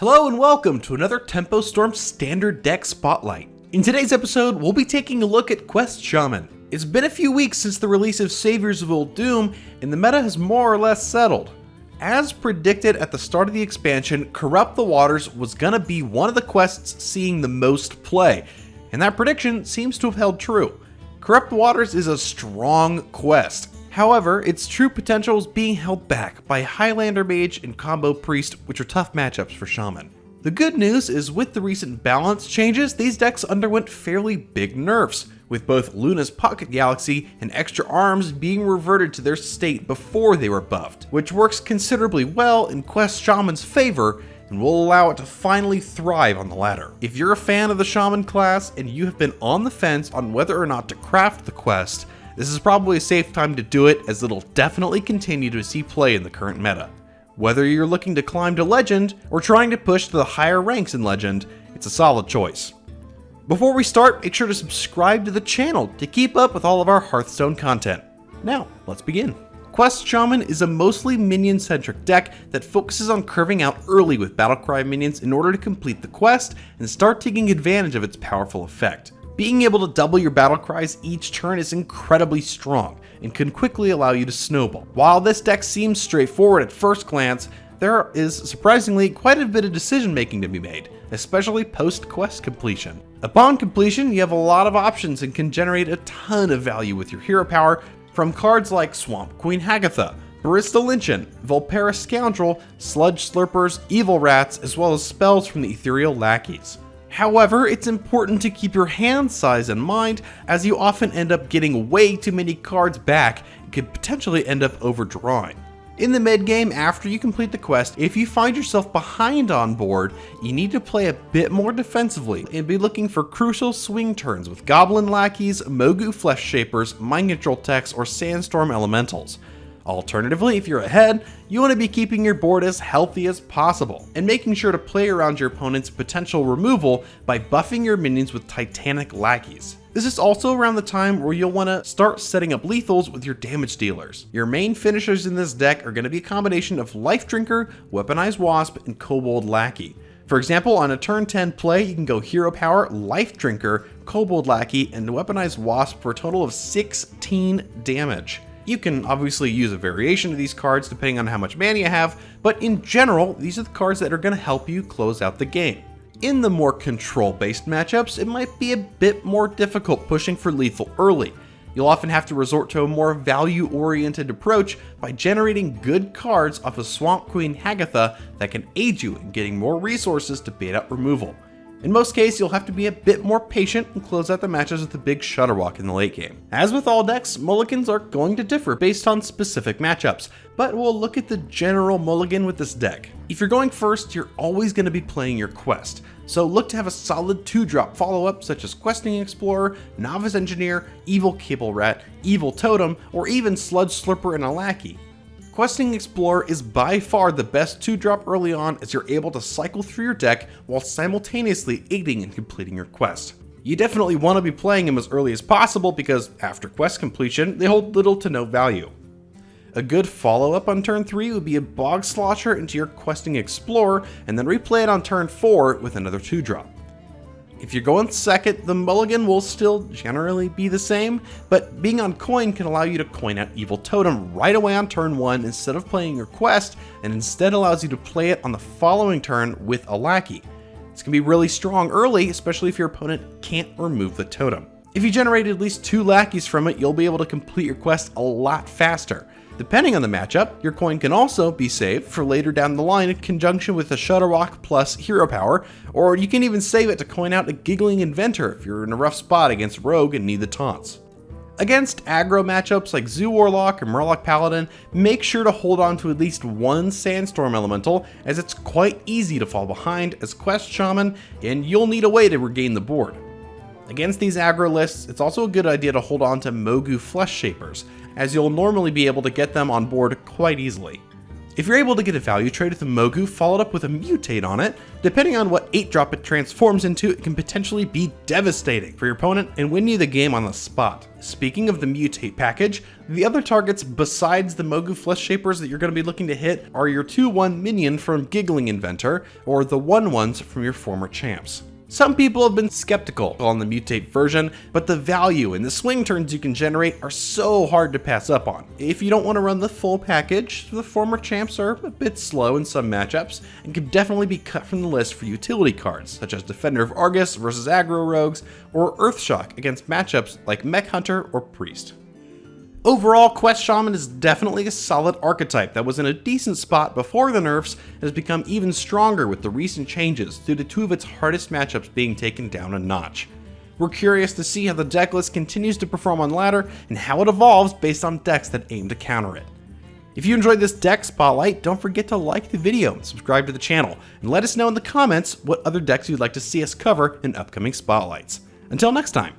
Hello and welcome to another Tempo Storm Standard Deck Spotlight. In today's episode, we'll be taking a look at Quest Shaman. It's been a few weeks since the release of Saviors of Uldum, and the meta has more or less settled. As predicted at the start of the expansion, Corrupt the Waters was gonna be one of the quests seeing the most play, and that prediction seems to have held true. Corrupt the Waters is a strong quest. However, its true potential is being held back by Highlander Mage and Combo Priest, which are tough matchups for Shaman. The good news is with the recent balance changes, these decks underwent fairly big nerfs, with both Luna's Pocket Galaxy and Extra Arms being reverted to their state before they were buffed, which works considerably well in Quest Shaman's favor and will allow it to finally thrive on the ladder. If you're a fan of the Shaman class and you have been on the fence on whether or not to craft the quest, this is probably a safe time to do it, as it'll definitely continue to see play in the current meta. Whether you're looking to climb to Legend or trying to push to the higher ranks in Legend, it's a solid choice. Before we start, make sure to subscribe to the channel to keep up with all of our Hearthstone content. Now, let's begin. Quest Shaman is a mostly minion-centric deck that focuses on curving out early with Battlecry minions in order to complete the quest and start taking advantage of its powerful effect. Being able to double your battle cries each turn is incredibly strong and can quickly allow you to snowball. While this deck seems straightforward at first glance, there is surprisingly quite a bit of decision making to be made, especially post-quest completion. Upon completion, you have a lot of options and can generate a ton of value with your hero power from cards like Swamp Queen Hagatha, Barista Lynchin, Volpera Scoundrel, Sludge Slurpers, Evil Rats, as well as spells from the Ethereal Lackeys. However, it's important to keep your hand size in mind, as you often end up getting way too many cards back and could potentially end up overdrawing. In the mid game, after you complete the quest, if you find yourself behind on board, you need to play a bit more defensively and be looking for crucial swing turns with Goblin Lackeys, Mogu Flesh Shapers, Mind Control Techs, or Sandstorm Elementals. Alternatively, if you're ahead, you want to be keeping your board as healthy as possible and making sure to play around your opponent's potential removal by buffing your minions with Titanic Lackeys. This is also around the time where you'll want to start setting up lethals with your damage dealers. Your main finishers in this deck are going to be a combination of Life Drinker, Weaponized Wasp, and Kobold Lackey. For example, on a turn 10 play, you can go Hero Power, Life Drinker, Kobold Lackey, and Weaponized Wasp for a total of 16 damage. You can obviously use a variation of these cards depending on how much mana you have, but in general, these are the cards that are going to help you close out the game. In the more control-based matchups, it might be a bit more difficult pushing for lethal early. You'll often have to resort to a more value-oriented approach by generating good cards off of Swamp Queen Hagatha that can aid you in getting more resources to bait out removal. In most cases, you'll have to be a bit more patient and close out the matches with a big Shutterwalk in the late game. As with all decks, mulligans are going to differ based on specific matchups, but we'll look at the general mulligan with this deck. If you're going first, you're always going to be playing your quest, so look to have a solid 2-drop follow-up such as Questing Explorer, Novice Engineer, Evil Cable Rat, Evil Totem, or even Sludge Slurper and a Lackey. Questing Explorer is by far the best 2-drop early on, as you're able to cycle through your deck while simultaneously aiding in completing your quest. You definitely want to be playing him as early as possible because after quest completion, they hold little to no value. A good follow-up on turn 3 would be a Bog Slosher into your Questing Explorer and then replay it on turn 4 with another 2-drop. If you're going second, the mulligan will still generally be the same, but being on coin can allow you to coin out Evil Totem right away on turn 1 instead of playing your quest, and instead allows you to play it on the following turn with a Lackey. It's going to be really strong early, especially if your opponent can't remove the totem. If you generate at least 2 Lackeys from it, you'll be able to complete your quest a lot faster. Depending on the matchup, your coin can also be saved for later down the line in conjunction with a Shutterwalk plus Hero Power, or you can even save it to coin out a Giggling Inventor if you're in a rough spot against Rogue and need the taunts. Against aggro matchups like Zoo Warlock or Murloc Paladin, make sure to hold on to at least one Sandstorm Elemental, as it's quite easy to fall behind as Quest Shaman, and you'll need a way to regain the board. Against these aggro lists, it's also a good idea to hold on to Mogu Flesh Shapers, as you'll normally be able to get them on board quite easily. If you're able to get a value trade with a Mogu followed up with a mutate on it, depending on what 8-drop it transforms into, it can potentially be devastating for your opponent and win you the game on the spot. Speaking of the mutate package, the other targets besides the Mogu Flesh Shapers that you're going to be looking to hit are your 2/1 minion from Giggling Inventor, or the 1/1s from your former champs. Some people have been skeptical on the mutate version, but the value and the swing turns you can generate are so hard to pass up on. If you don't want to run the full package, the former champs are a bit slow in some matchups and could definitely be cut from the list for utility cards, such as Defender of Argus versus Aggro Rogues, or Earthshock against matchups like Mech Hunter or Priest. Overall, Quest Shaman is definitely a solid archetype that was in a decent spot before the nerfs and has become even stronger with the recent changes due to 2 of its hardest matchups being taken down a notch. We're curious to see how the deck list continues to perform on ladder and how it evolves based on decks that aim to counter it. If you enjoyed this deck spotlight, don't forget to like the video and subscribe to the channel, and let us know in the comments what other decks you'd like to see us cover in upcoming spotlights. Until next time.